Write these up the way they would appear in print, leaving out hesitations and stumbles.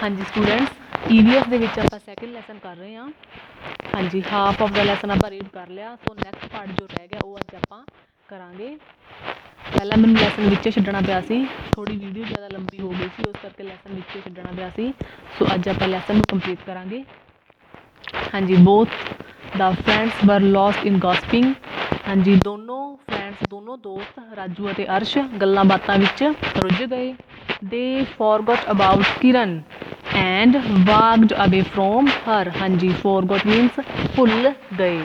हाँ जी students EVS ਦੇ ਵਿੱਚ ਆਪਾਂ ਸੈਕਿੰਡ ਲੈਸਨ ਕਰ ਰਹੇ ਹਾਂ। ਹਾਂਜੀ ਹਾਫ ਆਫ ਦਾ ਲੈਸਨ ਆਪਾਂ ਰੀਡ ਕਰ ਲਿਆ। ਸੋ ਨੈਕਸਟ ਪਾਰਟ ਜੋ ਰਹਿ ਗਿਆ ਉਹ ਅੱਜ ਆਪਾਂ ਕਰਾਂਗੇ। ਪਹਿਲਾਂ ਮੈਨੂੰ ਲੈਸਨ ਵਿੱਚ ਛੱਡਣਾ ਪਿਆ ਸੀ, ਥੋੜੀ ਵੀਡੀਓ ਜ਼ਿਆਦਾ ਲੰਬੀ ਹੋ ਗਈ ਸੀ, ਉਸ ਕਰਕੇ ਲੈਸਨ ਵਿੱਚ ਛੱਡਣਾ ਪਿਆ ਸੀ। ਸੋ ਅੱਜ ਆਪਾਂ ਲੈਸਨ ਨੂੰ ਕੰਪਲੀਟ ਕਰਾਂਗੇ। ਹਾਂਜੀ ਬੋਥ ਦਾ ਫਰੈਂਡਸ ਵਰ ਲੌਸਟ ਇਨ ਗੌਸਪਿੰਗ। ਹਾਂਜੀ ਦੋਨੋਂ ਫਰੈਂਡਸ, ਦੋਨੋਂ ਦੋਸਤ ਰਾਜੂ ਅਤੇ ਅਰਸ਼ ਗੱਲਾਂ ਬਾਤਾਂ ਵਿੱਚ ਰੁੱਝ ਗਏ। They forgot about Kiran and walked away from her। ਹਾਂਜੀ forgot means ਭੁੱਲ ਗਏ।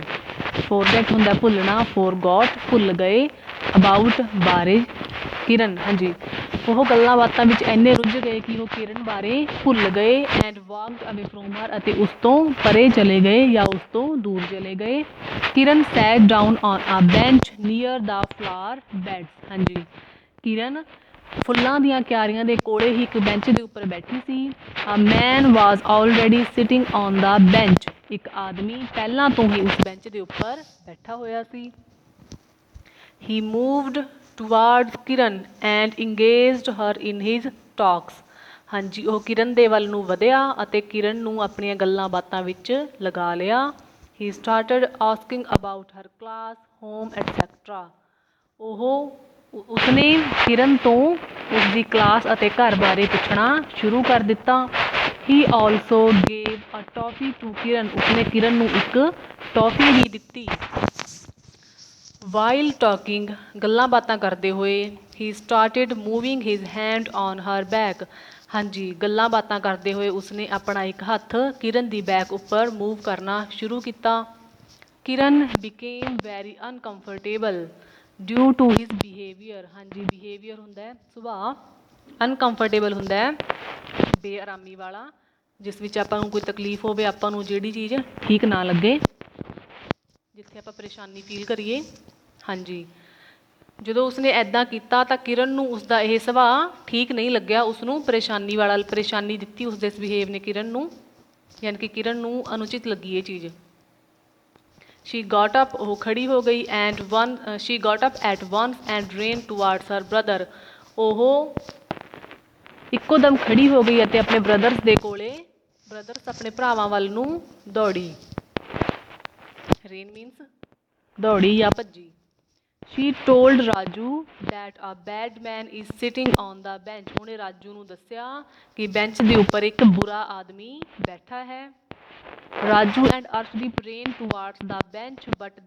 forget ਹੁੰਦਾ ਭੁੱਲਣਾ, forgot ਭੁੱਲ ਗਏ, about ਬਾਰੇ, ਕਿਰਨ। ਹਾਂਜੀ ਉਹ ਗੱਲਾਂ ਬਾਤਾਂ ਵਿੱਚ ਇੰਨੇ ਰੁੱਝ ਗਏ ਕਿ ਉਹ ਕਿਰਨ ਬਾਰੇ ਭੁੱਲ ਗਏ। And walked away from her ਅਤੇ ਉਸ ਤੋਂ ਪਰੇ ਚਲੇ ਗਏ ਜਾਂ ਉਸ ਤੋਂ ਦੂਰ ਚਲੇ ਗਏ। ਕਿਰਨ sat down on a bench near the flower beds। ਹਾਂਜੀ ਕਿਰਨ ਫੁੱਲਾਂ ਦੀਆਂ ਕਿਆਰੀਆਂ ਦੇ ਕੋਲੇ ਹੀ ਇੱਕ ਬੈਂਚ ਦੇ ਉੱਪਰ ਬੈਠੀ ਸੀ। A man was already sitting on the bench। ਇੱਕ ਆਦਮੀ ਪਹਿਲਾਂ ਤੋਂ ਹੀ ਉਸ ਬੈਂਚ ਦੇ ਉੱਪਰ ਬੈਠਾ ਹੋਇਆ ਸੀ। He moved towards Kiran and engaged her in his talks। ਹਾਂਜੀ ਉਹ ਕਿਰਨ ਦੇ ਵੱਲ ਨੂੰ ਵਧਿਆ ਅਤੇ ਕਿਰਨ ਨੂੰ ਆਪਣੀਆਂ ਗੱਲਾਂ ਬਾਤਾਂ ਵਿੱਚ ਲਗਾ ਲਿਆ। He started asking about her class, home, etc। ਉਸਨੇ ਕਿਰਨ ਤੋਂ ਉਸਦੀ ਕਲਾਸ ਅਤੇ ਘਰ ਬਾਰੇ ਪੁੱਛਣਾ ਸ਼ੁਰੂ ਕਰ ਦਿੱਤਾ। He also gave a toffee to Kiran। ਉਸਨੇ ਕਿਰਨ ਨੂੰ ਇੱਕ ਟੌਫੀ ਵੀ ਦਿੱਤੀ। While talking ਗੱਲਾਂ ਬਾਤਾਂ ਕਰਦੇ ਹੋਏ he started moving his hand on her back। ਹਾਂਜੀ ਗੱਲਾਂ ਬਾਤਾਂ ਕਰਦੇ ਹੋਏ ਉਸਨੇ ਆਪਣਾ ਇੱਕ ਹੱਥ ਕਿਰਨ ਦੀ ਬੈਕ ਉੱਪਰ ਮੂਵ ਕਰਨਾ ਸ਼ੁਰੂ ਕੀਤਾ। ਕਿਰਨ became very uncomfortable due to his behavior। ਹਾਂਜੀ behavior ਹੁੰਦਾ ਹੈ ਸੁਭਾਅ, uncomfortable ਹੁੰਦਾ ਹੈ ਬੇਆਰਾਮੀ ਵਾਲਾ, ਜਿਸ ਵਿੱਚ ਆਪਾਂ ਨੂੰ ਕੋਈ ਤਕਲੀਫ ਹੋਵੇ, ਆਪਾਂ ਨੂੰ ਜਿਹੜੀ ਚੀਜ਼ ਠੀਕ ਨਾ ਲੱਗੇ, ਜਿੱਥੇ ਆਪਾਂ ਪਰੇਸ਼ਾਨੀ ਫੀਲ ਕਰੀਏ। ਹਾਂਜੀ ਜਦੋਂ ਉਸਨੇ ਇੱਦਾਂ ਕੀਤਾ ਤਾਂ ਕਿਰਨ ਨੂੰ ਉਸਦਾ ਇਹ ਸੁਭਾਅ ਠੀਕ ਨਹੀਂ ਲੱਗਿਆ, ਉਸਨੂੰ ਪਰੇਸ਼ਾਨੀ ਦਿੱਤੀ ਉਸਦੇ ਇਸ ਬਿਹੇਵ ਨੇ ਕਿਰਨ ਨੂੰ, ਯਾਨੀ ਕਿ ਕਿਰਨ ਨੂੰ ਅਨੁਚਿਤ ਲੱਗੀ ਇਹ ਚੀਜ਼। She got up ਉਹ ਖੜੀ ਹੋ ਗਈ she got up at once and ran towards her brother। ਉਹ ਇੱਕੋ ਦਮ ਖੜੀ ਹੋ ਗਈ ਅਤੇ ਆਪਣੇ ਬ੍ਰਦਰਸ ਦੇ ਕੋਲੇ, ਬ੍ਰਦਰਸ ਆਪਣੇ ਭਰਾਵਾਂ ਵੱਲ ਨੂੰ ਦੌੜੀ। ran means ਦੌੜੀ ਜਾਂ ਭੱਜੀ। She told Raju that a bad man is sitting on the bench। ਉਹਨੇ ਰਾਜੂ ਨੂੰ ਦੱਸਿਆ ਕਿ ਬੈਂਚ ਦੇ ਉੱਪਰ ਇੱਕ ਬੁਰਾ ਆਦਮੀ ਬੈਠਾ ਹੈ। Raju and Arshdeep ran towards the bench but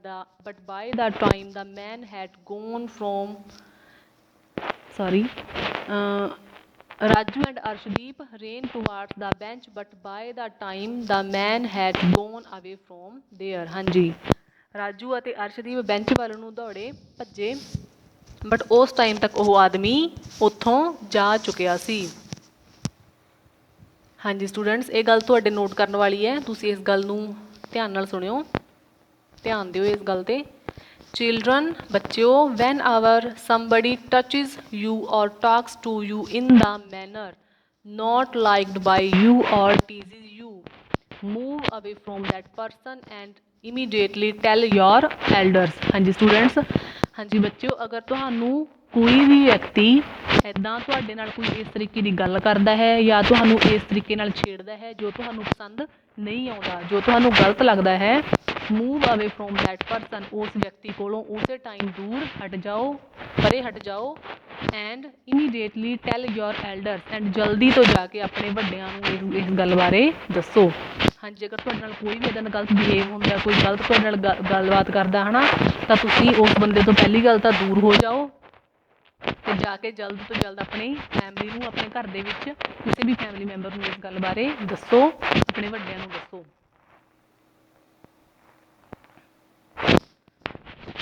by the time the man had gone from Raju and Arshdeep ran towards the bench but by the time the man had gone away from there। ਹਾਂਜੀ ਰਾਜੂ ਅਤੇ Arshdeep bench ਵੱਲ ਨੂੰ ਦੌੜੇ, ਭੱਜੇ, but ਉਸ time ਤੱਕ ਉਹ ਆਦਮੀ ਉੱਥੋਂ ਜਾ ਚੁੱਕਿਆ ਸੀ। ਹਾਂਜੀ ਸਟੂਡੈਂਟਸ ਇਹ ਗੱਲ ਤੁਹਾਡੇ ਨੋਟ ਕਰਨ ਵਾਲੀ ਹੈ, ਤੁਸੀਂ ਇਸ ਗੱਲ ਨੂੰ ਧਿਆਨ ਨਾਲ ਸੁਣਿਓ, ਧਿਆਨ ਦਿਓ ਇਸ ਗੱਲ 'ਤੇ। ਚਿਲਡਰਨ ਬੱਚਿਓ whenever somebody touches you or talks to you in the manner not liked by you or teases you move away from that person and immediately tell your elders. ਹਾਂਜੀ ਸਟੂਡੈਂਟਸ, ਹਾਂਜੀ ਬੱਚਿਓ ਅਗਰ ਤੁਹਾਨੂੰ ਕੋਈ ਵੀ ਵਿਅਕਤੀ ਇੱਦਾਂ ਤੁਹਾਡੇ ਨਾਲ ਕੋਈ ਇਸ ਤਰੀਕੇ ਦੀ ਗੱਲ ਕਰਦਾ ਹੈ ਜਾਂ ਤੁਹਾਨੂੰ ਇਸ ਤਰੀਕੇ ਨਾਲ ਛੇੜਦਾ ਹੈ ਜੋ ਤੁਹਾਨੂੰ ਪਸੰਦ ਨਹੀਂ ਆਉਂਦਾ, ਜੋ ਤੁਹਾਨੂੰ ਗਲਤ ਲੱਗਦਾ ਹੈ, move away from that person ਉਸ ਵਿਅਕਤੀ ਕੋਲੋਂ ਉਸੇ ਟਾਈਮ ਦੂਰ ਹਟ ਜਾਓ, ਪਰੇ ਹਟ ਜਾਓ। And immediately tell your elders and ਜਲਦੀ ਤੋਂ ਜਾ ਕੇ ਆਪਣੇ ਵੱਡਿਆਂ ਨੂੰ ਇਸ ਗੱਲ ਬਾਰੇ ਦੱਸੋ। ਹਾਂਜੀ ਅਗਰ ਤੁਹਾਡੇ ਨਾਲ ਕੋਈ ਵੀ ਇੱਦਾਂ ਦਾ ਗਲਤ ਬਿਹੇਵ ਹੁੰਦਾ, ਕੋਈ ਗਲਤ ਤੁਹਾਡੇ ਨਾਲ ਗੱਲਬਾਤ ਕਰਦਾ ਹੈ ਨਾ, ਤਾਂ ਤੁਸੀਂ ਉਸ ਬੰਦੇ ਤੋਂ ਪਹਿਲੀ ਗੱਲ ਤਾਂ ਦੂਰ ਹੋ ਜਾਓ ਅਤੇ ਜਾ ਕੇ ਜਲਦ ਤੋਂ ਜਲਦ ਆਪਣੀ ਫੈਮਿਲੀ ਨੂੰ, ਆਪਣੇ ਘਰ ਦੇ ਵਿੱਚ ਕਿਸੇ ਵੀ ਫੈਮਿਲੀ ਮੈਂਬਰ ਨੂੰ ਇਸ ਗੱਲ ਬਾਰੇ ਦੱਸੋ, ਆਪਣੇ ਵੱਡਿਆਂ ਨੂੰ ਦੱਸੋ।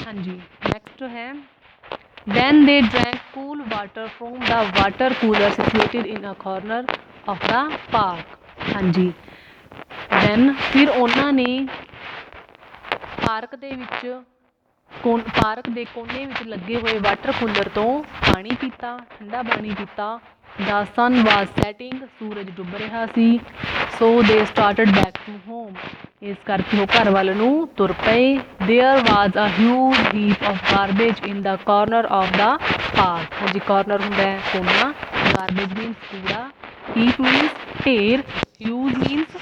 ਹਾਂਜੀ ਨੈਕਸਟ ਹੈ then they drank cool water from the water cooler situated in a corner of the park। ਹਾਂਜੀ then ਫਿਰ ਉਹਨਾਂ ਨੇ ਪਾਰਕ ਦੇ ਕੋਨੇ ਵਿੱਚ ਲੱਗੇ ਹੋਏ ਵਾਟਰ ਕੂਲਰ ਤੋਂ ਪਾਣੀ ਪੀਤਾ, ਠੰਡਾ ਪਾਣੀ ਪੀਤਾ। The sun was setting ਸੂਰਜ ਡੁੱਬ ਰਿਹਾ ਸੀ। So they started back to home। ਇਸ ਕਰਕੇ ਉਹ ਘਰ ਵੱਲ ਨੂੰ ਤੁਰ ਪਏ। There was a huge heap of garbage in the corner of the park। ਹਾਂਜੀ corner ਹੁੰਦਾ ਹੈ ਕੋਨਾ, garbage means ਕੂੜਾ, ਹੀਪ ਮੀਨਸ ਢੇਰ, ਹਿਊਜ ਮੀਨਸ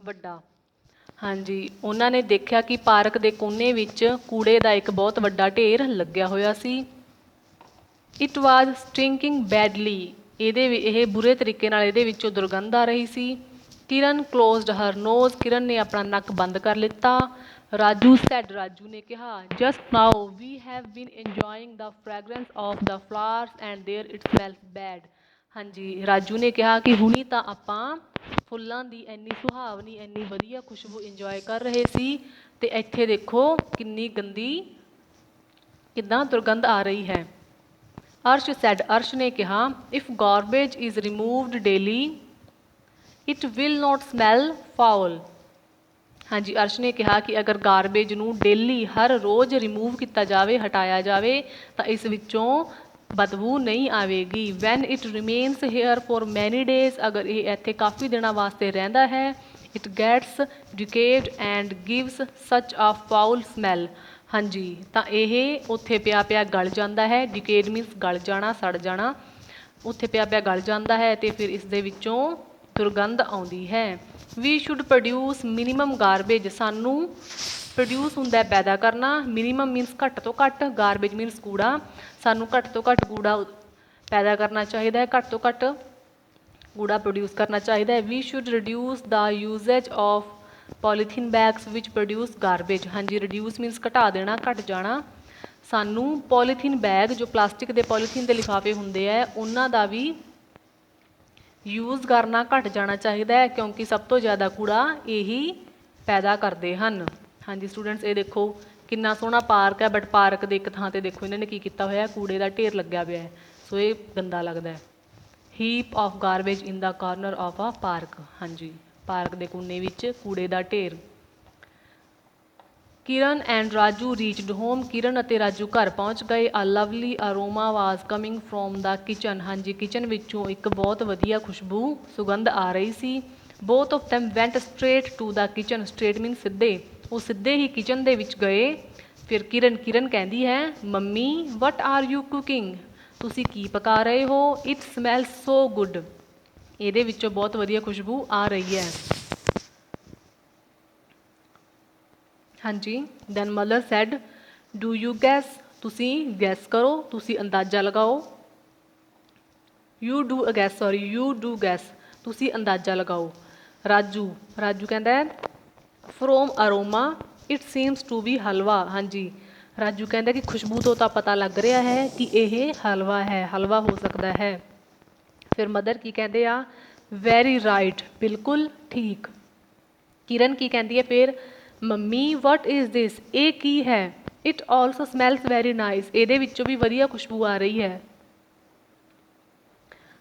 ਵੱਡਾ। ਹਾਂਜੀ, ਉਹਨਾਂ ਨੇ ਦੇਖਿਆ ਕਿ ਪਾਰਕ ਦੇ ਕੋਨੇ ਵਿੱਚ ਕੂੜੇ ਦਾ ਇੱਕ ਬਹੁਤ ਵੱਡਾ ਢੇਰ ਲੱਗਿਆ ਹੋਇਆ ਸੀ। ਇਟ ਵਾਜ਼ ਸਟਿੰਕਿੰਗ ਬੈਡਲੀ, ਇਹ ਬੁਰੇ ਤਰੀਕੇ ਨਾਲ ਇਹਦੇ ਵਿੱਚੋਂ ਦੁਰਗੰਧ ਆ ਰਹੀ ਸੀ। ਕਿਰਨ ਕਲੋਜ਼ਡ ਹਰ ਨੋਜ਼, ਕਿਰਨ ਨੇ ਆਪਣਾ ਨੱਕ ਬੰਦ ਕਰ ਲਿੱਤਾ। ਰਾਜੂ ਸੈਡ, ਰਾਜੂ ਨੇ ਕਿਹਾ, just now we have been enjoying the fragrance of the flowers and there it smells bad. ਹਾਂਜੀ, ਰਾਜੂ ਨੇ ਕਿਹਾ ਕਿ ਹੁਣੀ ਤਾਂ ਆਪਾਂ ਫੁੱਲਾਂ ਦੀ ਇੰਨੀ ਸੁਹਾਵਣੀ, ਇੰਨੀ ਵਧੀਆ ਖੁਸ਼ਬੂ ਇੰਜੋਏ ਕਰ ਰਹੇ ਸੀ, ਅਤੇ ਇੱਥੇ ਦੇਖੋ ਕਿੰਨੀ ਗੰਦੀ, ਕਿੱਦਾਂ ਦੁਰਗੰਧ ਆ ਰਹੀ ਹੈ। ਅਰਸ਼ ਸੈਡ, ਅਰਸ਼ ਨੇ ਕਿਹਾ, if garbage is removed daily it will note smell foul. ਹਾਂਜੀ, ਅਰਸ਼ ਨੇ ਕਿਹਾ ਕਿ ਅਗਰ ਗਾਰਬੇਜ ਨੂੰ ਡੇਲੀ, ਹਰ ਰੋਜ਼ ਰਿਮੂਵ ਕੀਤਾ ਜਾਵੇ, ਹਟਾਇਆ ਜਾਵੇ, ਤਾਂ ਇਸ ਵਿੱਚੋਂ ਬਦਬੂ ਨਹੀਂ ਆਵੇਗੀ। When it remains here for many days, ਅਗਰ ਇਹ ਇੱਥੇ ਕਾਫੀ ਦਿਨਾਂ ਵਾਸਤੇ ਰਹਿੰਦਾ ਹੈ, it gets decayed and gives such a foul smell. ਹਾਂਜੀ, ਤਾਂ ਇਹ ਉੱਥੇ ਪਿਆ ਪਿਆ ਗਲ ਜਾਂਦਾ ਹੈ। ਡਿਕੇਡ ਮੀਨਸ ਗਲ ਜਾਣਾ, ਸੜ ਜਾਣਾ। ਉੱਥੇ ਪਿਆ ਪਿਆ ਗਲ ਜਾਂਦਾ ਹੈ ਅਤੇ ਫਿਰ ਇਸ ਦੇ ਵਿੱਚੋਂ ਦੁਰਗੰਧ ਆਉਂਦੀ ਹੈ। We should produce minimum garbage, ਸਾਨੂੰ ਪ੍ਰੋਡਿਊਸ ਹੁੰਦਾ ਪੈਦਾ ਕਰਨਾ, ਮਿਨੀਮਮ ਮੀਨਸ ਘੱਟ ਤੋਂ ਘੱਟ, ਗਾਰਬੇਜ ਮੀਨਸ ਕੂੜਾ, ਸਾਨੂੰ ਘੱਟ ਤੋਂ ਘੱਟ ਕੂੜਾ ਪੈਦਾ ਕਰਨਾ ਚਾਹੀਦਾ ਹੈ, ਘੱਟ ਤੋਂ ਘੱਟ ਕੂੜਾ ਪ੍ਰੋਡਿਊਸ ਕਰਨਾ ਚਾਹੀਦਾ ਹੈ। We should reduce the usage of polythene bags which produce garbage. ਹਾਂਜੀ, ਰਿਡਿਊਸ ਮੀਨਸ ਘਟਾ ਦੇਣਾ, ਘੱਟ ਜਾਣਾ। ਸਾਨੂੰ ਪੋਲੀਥੀਨ ਬੈਗ, ਜੋ ਪਲਾਸਟਿਕ ਦੇ ਪੋਲੀਥੀਨ ਦੇ ਲਿਫਾਫੇ ਹੁੰਦੇ ਹੈ, ਉਹਨਾਂ ਦਾ ਵੀ ਯੂਜ਼ ਕਰਨਾ ਘੱਟ ਜਾਣਾ ਚਾਹੀਦਾ ਹੈ, ਕਿਉਂਕਿ ਸਭ ਤੋਂ ਜ਼ਿਆਦਾ ਕੂੜਾ ਇਹੀ ਪੈਦਾ ਕਰਦੇ ਹਨ। ਹਾਂਜੀ ਸਟੂਡੈਂਟਸ, ਇਹ ਦੇਖੋ ਕਿੰਨਾ ਸੋਹਣਾ ਪਾਰਕ ਹੈ, ਬਟ ਪਾਰਕ ਦੇ ਇੱਕ ਥਾਂ 'ਤੇ ਦੇਖੋ ਇਹਨਾਂ ਨੇ ਕੀ ਕੀਤਾ ਹੋਇਆ, ਕੂੜੇ ਦਾ ਢੇਰ ਲੱਗਿਆ ਪਿਆ ਹੈ, ਸੋ ਇਹ ਗੰਦਾ ਲੱਗਦਾ ਹੈ। Heap of garbage in the corner of a park. ਹਾਂਜੀ, ਪਾਰਕ ਦੇ ਕੋਨੇ ਵਿੱਚ ਕੂੜੇ ਦਾ ਢੇਰ। Kiran and Raju reached home, Kiran ਅਤੇ ਰਾਜੂ ਘਰ ਪਹੁੰਚ ਗਏ। A lovely aroma was coming from the kitchen. ਹਾਂਜੀ, ਕਿਚਨ ਵਿੱਚੋਂ ਇੱਕ ਬਹੁਤ ਵਧੀਆ ਖੁਸ਼ਬੂ, ਸੁਗੰਧ ਆ ਰਹੀ ਸੀ। Both of them went straight to the kitchen, straight mean ਸਿੱਧੇ, ਉਹ ਸਿੱਧੇ ਹੀ ਕਿਚਨ ਦੇ ਵਿੱਚ ਗਏ। ਫਿਰ ਕਿਰਨ ਕਹਿੰਦੀ ਹੈ, mummy what are you cooking, ਤੁਸੀਂ ਕੀ ਪਕਾ ਰਹੇ ਹੋ। ਇਟ ਸਮੈਲ ਸੋ ਗੁੱਡ, ਇਹਦੇ ਵਿੱਚੋਂ ਬਹੁਤ ਵਧੀਆ ਖੁਸ਼ਬੂ ਆ ਰਹੀ ਹੈ। ਹਾਂਜੀ, then mother said, do you guess, ਤੁਸੀਂ ਗੈਸ ਕਰੋ, ਤੁਸੀਂ ਅੰਦਾਜ਼ਾ ਲਗਾਓ। ਯੂ ਡੂ ਗੈਸ, ਤੁਸੀਂ ਅੰਦਾਜ਼ਾ ਲਗਾਓ। ਰਾਜੂ ਕਹਿੰਦਾ, from aroma it seems to be halwa. ਹਾਂਜੀ, ਰਾਜੂ ਕਹਿੰਦਾ ਕਿ ਖੁਸ਼ਬੂ ਤੋਂ ਤਾਂ ਪਤਾ ਲੱਗ ਰਿਹਾ ਹੈ ਕਿ ਇਹ ਹਲਵਾ ਹੈ, ਹਲਵਾ ਹੋ ਸਕਦਾ ਹੈ। ਫਿਰ ਮਦਰ ਕੀ ਕਹਿੰਦੇ ਆ, ਵੈਰੀ ਰਾਈਟ, ਬਿਲਕੁਲ ਠੀਕ। ਕਿਰਨ ਕੀ ਕਹਿੰਦੀ ਹੈ ਫਿਰ, ਮੰਮੀ ਵਟ ਇਜ਼ ਦਿਸ, ਇਹ ਕੀ ਹੈ। It also smells very nice, ਇਹਦੇ ਵਿੱਚੋਂ ਵੀ ਵਧੀਆ ਖੁਸ਼ਬੂ ਆ ਰਹੀ ਹੈ।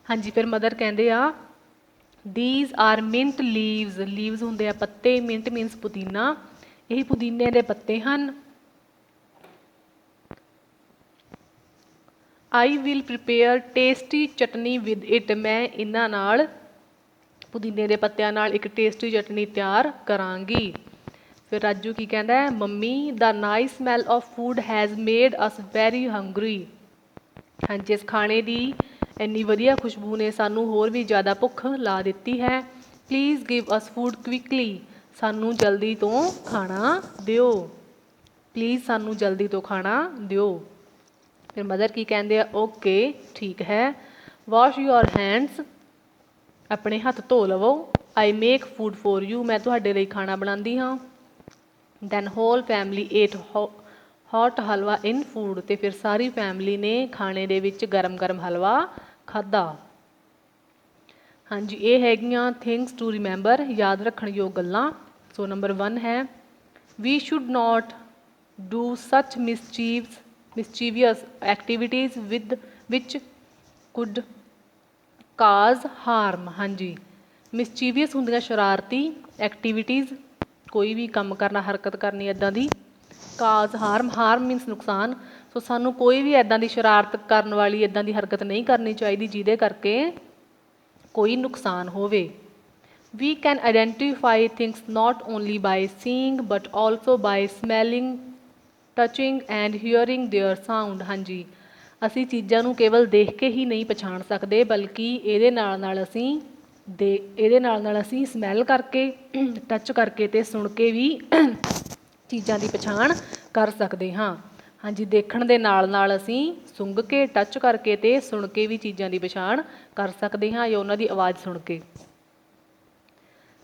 ਹਾਂਜੀ, ਫਿਰ ਮਦਰ ਕਹਿੰਦੇ ਆ, these are mint leaves, leaves ਹੁੰਦੇ ਆ ਪੱਤੇ, ਮਿੰਟ ਮੀਨਸ ਪੁਦੀਨਾ, ਇਹ ਪੁਦੀਨੇ ਦੇ ਪੱਤੇ ਹਨ। ਆਈ ਵਿਲ ਪ੍ਰੀਪੇਅਰ ਟੇਸਟੀ ਚਟਨੀ ਵਿਦ ਇਟ, ਮੈਂ ਇਹਨਾਂ ਨਾਲ, ਪੁਦੀਨੇ ਦੇ ਪੱਤਿਆਂ ਨਾਲ ਇੱਕ ਟੇਸਟੀ ਚਟਨੀ ਤਿਆਰ ਕਰਾਂਗੀ। ਫਿਰ ਰਾਜੂ ਕੀ ਕਹਿੰਦਾ, mummy the nice smell of food has made us very hungry. ਹਾਂਜੀ, ਇਸ ਖਾਣੇ ਦੀ ਇੰਨੀ ਵਧੀਆ ਖੁਸ਼ਬੂ ਨੇ ਸਾਨੂੰ ਹੋਰ ਵੀ ਜ਼ਿਆਦਾ ਭੁੱਖ ਲਾ ਦਿੱਤੀ ਹੈ। Please give us food quickly, ਸਾਨੂੰ ਜਲਦੀ ਤੋਂ ਖਾਣਾ ਦਿਓ, ਪਲੀਜ਼ ਸਾਨੂੰ ਜਲਦੀ ਤੋਂ ਖਾਣਾ ਦਿਓ। ਫਿਰ ਮਦਰ ਕੀ ਕਹਿੰਦੇ ਆ, ਓਕੇ ਠੀਕ ਹੈ। ਵਾਸ਼ ਯੂਅਰ ਹੈਂਡਸ, ਆਪਣੇ ਹੱਥ ਧੋ ਲਵੋ। I make food for you, ਮੈਂ ਤੁਹਾਡੇ ਲਈ ਖਾਣਾ ਬਣਾਉਂਦੀ ਹਾਂ। Then whole family ate hot halwa in food, ਅਤੇ ਫਿਰ ਸਾਰੀ ਫੈਮਲੀ ਨੇ ਖਾਣੇ ਦੇ ਵਿੱਚ ਗਰਮ ਗਰਮ ਹਲਵਾ ਖਾਧਾ। ਹਾਂਜੀ, ਇਹ ਹੈਗੀਆਂ ਥਿੰਗਸ ਟੂ ਰਿਮੈਂਬਰ, ਯਾਦ ਰੱਖਣ ਯੋਗ ਗੱਲਾਂ। ਸੋ ਨੰਬਰ 1 ਹੈ, ਵੀ ਸ਼ੁੱਡ ਨੋਟ ਡੂ ਸੱਚ ਮਿਸਚੀਵੀਅਸ ਐਕਟੀਵਿਟੀਜ਼ ਵਿਚ ਕੁਡ ਕਾਜ਼ ਹਾਰਮ। ਹਾਂਜੀ, ਮਿਸਚੀਵੀਅਸ ਹੁੰਦੀਆਂ ਸ਼ਰਾਰਤੀ, ਐਕਟੀਵਿਟੀਜ਼ ਕੋਈ ਵੀ ਕੰਮ ਕਰਨਾ, ਹਰਕਤ ਕਰਨੀ ਇੱਦਾਂ ਦੀ, ਕਾਜ਼ ਹਾਰਮ, ਹਾਰਮ ਮੀਨਸ ਨੁਕਸਾਨ। ਸੋ ਸਾਨੂੰ ਕੋਈ ਵੀ ਇੱਦਾਂ ਦੀ ਸ਼ਰਾਰਤ ਕਰਨ ਵਾਲੀ, ਇੱਦਾਂ ਦੀ ਹਰਕਤ ਨਹੀਂ ਕਰਨੀ ਚਾਹੀਦੀ ਜਿਹਦੇ ਕਰਕੇ ਕੋਈ ਨੁਕਸਾਨ ਹੋਵੇ। We can identify things not only by seeing but also by smelling, touching and hearing their sound. ਹਾਂਜੀ, ਅਸੀਂ ਚੀਜ਼ਾਂ ਨੂੰ ਕੇਵਲ ਦੇਖ ਕੇ ਹੀ ਨਹੀਂ ਪਛਾਣ ਸਕਦੇ, ਬਲਕਿ ਇਹਦੇ ਨਾਲ ਅਸੀਂ ਸਮੈਲ ਕਰਕੇ, ਟੱਚ ਕਰਕੇ ਅਤੇ ਸੁਣ ਕੇ ਵੀ ਚੀਜ਼ਾਂ ਦੀ ਪਛਾਣ ਕਰ ਸਕਦੇ ਹਾਂ। ਹਾਂਜੀ, ਦੇਖਣ ਦੇ ਨਾਲ ਅਸੀਂ ਸੁੰਘ ਕੇ, ਟੱਚ ਕਰਕੇ ਅਤੇ ਸੁਣ ਕੇ ਵੀ ਚੀਜ਼ਾਂ ਦੀ ਪਛਾਣ ਕਰ ਸਕਦੇ ਹਾਂ, ਜਾਂ ਉਹਨਾਂ ਦੀ ਆਵਾਜ਼ ਸੁਣ ਕੇ।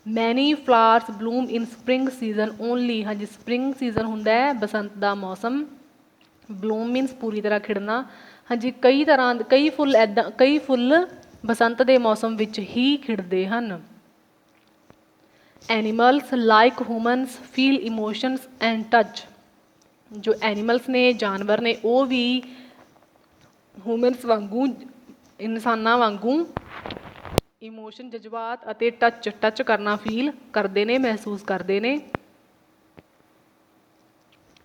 ਮੈਨੀ ਫਲਾਵਰਸ ਬਲੂਮ ਇਨ ਸਪਰਿੰਗ ਸੀਜ਼ਨ ਓਨਲੀ। ਹਾਂਜੀ, ਸਪਰਿੰਗ ਸੀਜ਼ਨ ਹੁੰਦਾ ਹੈ ਬਸੰਤ ਦਾ ਮੌਸਮ। ਬਲੂਮ ਮੀਨਸ ਪੂਰੀ ਤਰ੍ਹਾਂ ਖਿੜਨਾ। ਹਾਂਜੀ, ਕਈ ਫੁੱਲ ਬਸੰਤ ਦੇ ਮੌਸਮ ਵਿੱਚ ਹੀ ਖਿੜਦੇ ਹਨ। Animals like humans feel emotions and touch. ਜੋ ਐਨੀਮਲਸ ਨੇ, ਜਾਨਵਰ ਨੇ, ਉਹ ਵੀ ਹਿਊਮਨਸ ਵਾਂਗੂ, ਇਨਸਾਨਾਂ ਵਾਂਗੂ ਇਮੋਸ਼ਨ, ਜਜ਼ਬਾਤ ਅਤੇ ਟੱਚ ਕਰਨਾ ਫੀਲ ਕਰਦੇ ਨੇ, ਮਹਿਸੂਸ ਕਰਦੇ ਨੇ।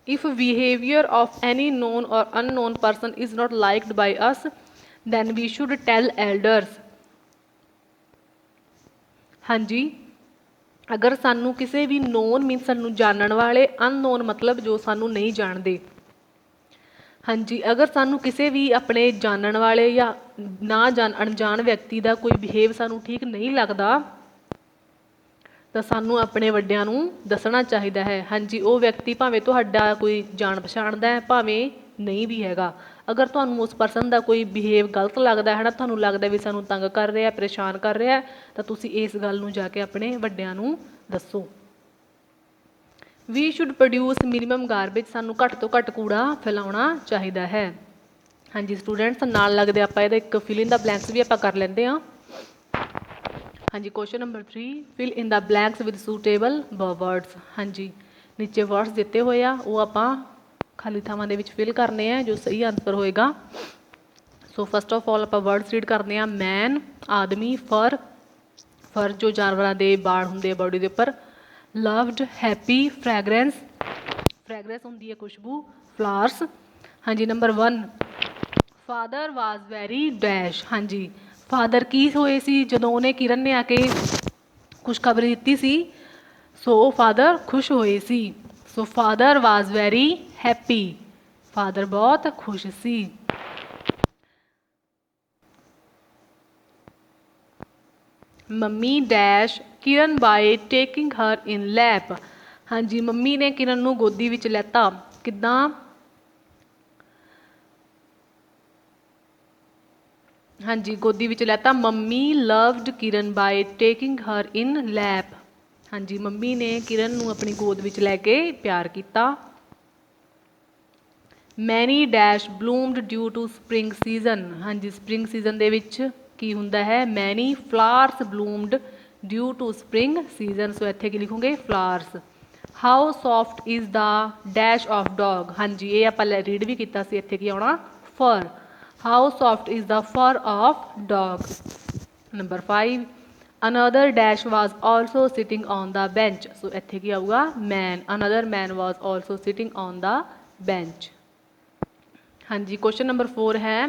If behaviour of any known or unknown person is not liked by us then we should tell elders. ਹਾਂਜੀ, ਅਗਰ ਸਾਨੂੰ ਕਿਸੇ ਵੀ ਨੋਨ ਮੀਨਸ ਸਾਨੂੰ ਜਾਣਨ ਵਾਲੇ, ਅਨਨੋਨ ਮਤਲਬ ਜੋ ਸਾਨੂੰ ਨਹੀਂ ਜਾਣਦੇ। ਹਾਂਜੀ, ਅਗਰ ਸਾਨੂੰ ਕਿਸੇ ਵੀ ਆਪਣੇ ਜਾਣਨ ਵਾਲੇ ਜਾਂ ਅਣਜਾਣ ਵਿਅਕਤੀ ਦਾ ਕੋਈ ਬਿਹੇਵ ਸਾਨੂੰ ਠੀਕ ਨਹੀਂ ਲੱਗਦਾ, ਤਾਂ ਸਾਨੂੰ ਆਪਣੇ ਵੱਡਿਆਂ ਨੂੰ ਦੱਸਣਾ ਚਾਹੀਦਾ ਹੈ। ਹਾਂਜੀ, ਉਹ ਵਿਅਕਤੀ ਭਾਵੇਂ ਤੁਹਾਡਾ ਕੋਈ ਜਾਣ ਪਛਾਣ ਦਾ ਹੈ, ਭਾਵੇਂ ਨਹੀਂ ਵੀ ਹੈਗਾ। ਅਗਰ ਤੁਹਾਨੂੰ ਉਸ ਪਰਸਨ ਦਾ ਕੋਈ ਬਿਹੇਵ ਗਲਤ ਲੱਗਦਾ ਹੈ ਨਾ, ਤੁਹਾਨੂੰ ਲੱਗਦਾ ਵੀ ਸਾਨੂੰ ਤੰਗ ਕਰ ਰਿਹਾ, ਪਰੇਸ਼ਾਨ ਕਰ ਰਿਹਾ, ਤਾਂ ਤੁਸੀਂ ਇਸ ਗੱਲ ਨੂੰ ਜਾ ਕੇ ਆਪਣੇ ਵੱਡਿਆਂ ਨੂੰ ਦੱਸੋ। We should produce minimum garbage. ਸਾਨੂੰ ਘੱਟ ਤੋਂ ਘੱਟ ਕੂੜਾ ਫੈਲਾਉਣਾ ਚਾਹੀਦਾ ਹੈ। ਹਾਂਜੀ ਸਟੂਡੈਂਟਸ, ਨਾਲ ਲੱਗਦੇ ਆਪਾਂ ਇਹਦਾ ਇੱਕ ਫਿਲ ਇਨ ਦਾ ਬਲੈਂਕਸ ਵੀ ਆਪਾਂ ਕਰ ਲੈਂਦੇ ਹਾਂ। ਹਾਂਜੀ, question number 3, fill in the blanks with suitable words. ਹਾਂਜੀ, ਨੀਚੇ ਵਰਡਸ ਦਿੱਤੇ ਹੋਏ ਆ, ਉਹ ਆਪਾਂ ਖਾਲੀ ਥਾਵਾਂ ਦੇ ਵਿੱਚ ਫਿਲ ਕਰਨੇ ਆ, ਜੋ ਸਹੀ ਆਨਸਰ ਹੋਏਗਾ। ਸੋ ਫਸਟ ਆਫ ਆਲ ਆਪਾਂ ਵਰਡਸ ਰੀਡ ਕਰਦੇ ਹਾਂ। ਮੈਨ, ਆਦਮੀ। ਫਰ ਜੋ ਜਾਨਵਰਾਂ ਦੇ ਬਾਲ ਹੁੰਦੇ ਆ ਬੋਡੀ ਦੇ ਉੱਪਰ। Loved, happy. ਫਰੈਗਰੈਂਸ ਹੁੰਦੀ ਹੈ ਖੁਸ਼ਬੂ। ਫਲਾਵਰਸ। ਹਾਂਜੀ, ਨੰਬਰ 1, ਫਾਦਰ ਵਾਜ਼ ਵੈਰੀ ਡੈਸ਼। ਹਾਂਜੀ, ਫਾਦਰ ਕੀ ਹੋਏ ਸੀ ਜਦੋਂ ਉਹਨੇ ਕਿਰਨ ਨੇ ਆ ਕੇ ਖੁਸ਼ਖਬਰੀ ਦਿੱਤੀ ਸੀ? ਸੋ ਫਾਦਰ ਖੁਸ਼ ਹੋਏ ਸੀ। ਸੋ ਫਾਦਰ ਵਾਜ਼ ਵੈਰੀ ਹੈਪੀ। ਫਾਦਰ ਬਹੁਤ ਖੁਸ਼ ਸੀ। ਮੰਮੀ ਡੈਸ਼ ਕਿਰਨ ਬਾਏ ਟੇਕਿੰਗ ਹਰ ਇਨ ਲੈਪ। ਹਾਂਜੀ, ਮੰਮੀ ਨੇ ਕਿਰਨ ਨੂੰ ਗੋਦੀ ਵਿੱਚ ਲੈਤਾ। ਕਿੱਦਾਂ? ਹਾਂਜੀ, ਗੋਦੀ ਵਿੱਚ ਲੈਤਾ। ਮੰਮੀ ਲਵਡ ਕਿਰਨ ਬਾਏ ਟੇਕਿੰਗ ਹਰ ਇਨ ਲੈਪ। ਹਾਂਜੀ, ਮੰਮੀ ਨੇ ਕਿਰਨ ਨੂੰ ਆਪਣੀ ਗੋਦ ਵਿੱਚ ਲੈ ਕੇ ਪਿਆਰ ਕੀਤਾ। Many dash bloomed due to spring season. ਹਾਂਜੀ, ਸਪਰਿੰਗ ਸੀਜ਼ਨ ਦੇ ਵਿੱਚ ਕੀ ਹੁੰਦਾ ਹੈ? Many flowers bloomed due to spring season. So ਇੱਥੇ ਕੀ ਲਿਖੋਗੇ? Flowers. How soft is the dash of dog. ਹਾਂਜੀ, ਇਹ ਆਪਾਂ ਰੀਡ ਵੀ ਕੀਤਾ ਸੀ, ਇੱਥੇ ਕੀ ਆਉਣਾ? Fur. How soft is the fur of dog. Number 5, another dash was also sitting on the bench. So ਇੱਥੇ ਕੀ ਆਊਗਾ? Man. Another man was also sitting on the bench. ਹਾਂਜੀ, ਕੁਐਸਚਨ ਨੰਬਰ 4 ਹੈ,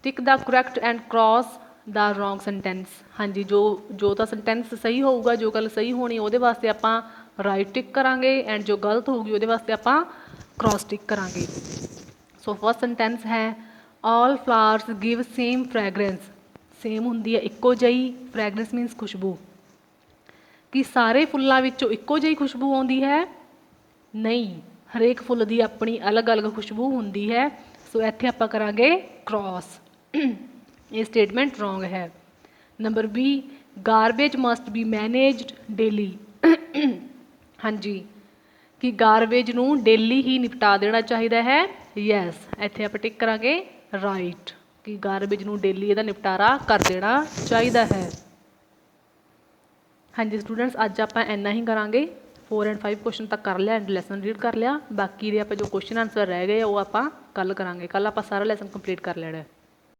tick the correct and cross the wrong sentence. ਹਾਂਜੀ, ਜੋ ਤਾਂ sentence ਸਹੀ ਹੋਊਗਾ, ਜੋ ਗੱਲ ਸਹੀ ਹੋਣੀ, ਉਹਦੇ ਵਾਸਤੇ ਆਪਾਂ ਰਾਈਟ ਟਿਕ ਕਰਾਂਗੇ, ਐਂਡ ਜੋ ਗਲਤ ਹੋਊਗੀ ਉਹਦੇ ਵਾਸਤੇ ਆਪਾਂ ਕ੍ਰੋਸ ਟਿਕ ਕਰਾਂਗੇ। ਸੋ ਫਸਟ ਸੈਂਟੈਂਸ ਹੈ, all flowers give same fragrance. Same ਹੁੰਦੀ ਹੈ ਇੱਕੋ ਜਿਹੀ, ਫਰੈਗਰੈਂਸ ਮੀਨਸ ਖੁਸ਼ਬੂ। ਕੀ ਸਾਰੇ ਫੁੱਲਾਂ ਵਿੱਚੋਂ ਇੱਕੋ ਜਿਹੀ ਖੁਸ਼ਬੂ ਆਉਂਦੀ ਹੈ? ਨਹੀਂ, ਹਰੇਕ ਫੁੱਲ ਦੀ ਆਪਣੀ ਅਲੱਗ ਅਲੱਗ ਖੁਸ਼ਬੂ ਹੁੰਦੀ ਹੈ। ਸੋ ਇੱਥੇ ਆਪਾਂ ਕਰਾਂਗੇ ਕ੍ਰੋਸ। ਇਹ ਸਟੇਟਮੈਂਟ ਰੋਂਗ ਹੈ। Number B, garbage must B managed daily. ਹਾਂਜੀ, ਕਿ ਗਾਰਬੇਜ ਨੂੰ ਡੇਲੀ ਹੀ ਨਿਪਟਾ ਦੇਣਾ ਚਾਹੀਦਾ ਹੈ? ਯੈਸ। ਇੱਥੇ ਆਪਾਂ ਟਿਕ ਕਰਾਂਗੇ ਰਾਈਟ, ਕਿ ਗਾਰਬੇਜ ਨੂੰ ਡੇਲੀ ਇਹਦਾ ਨਿਪਟਾਰਾ ਕਰ ਦੇਣਾ ਚਾਹੀਦਾ ਹੈ। ਹਾਂਜੀ ਸਟੂਡੈਂਟਸ, ਅੱਜ ਆਪਾਂ ਇੰਨਾ ਹੀ ਕਰਾਂਗੇ। 4 ਐਂਡ 5 ਕੁਐਸਚਨ ਤੱਕ ਕਰ ਲਿਆ, ਐਂਡ ਲੈਸਨ ਰੀਡ ਕਰ ਲਿਆ। ਬਾਕੀ ਦੇ ਆਪਾਂ ਜੋ ਕੁਐਸਚਨ ਆਨਸਰ ਰਹਿ ਗਏ ਉਹ ਆਪਾਂ ਕੱਲ੍ਹ ਕਰਾਂਗੇ। ਕੱਲ੍ਹ ਆਪਾਂ ਸਾਰਾ ਲੈਸਨ ਕੰਪਲੀਟ ਕਰ ਲੈਣਾ।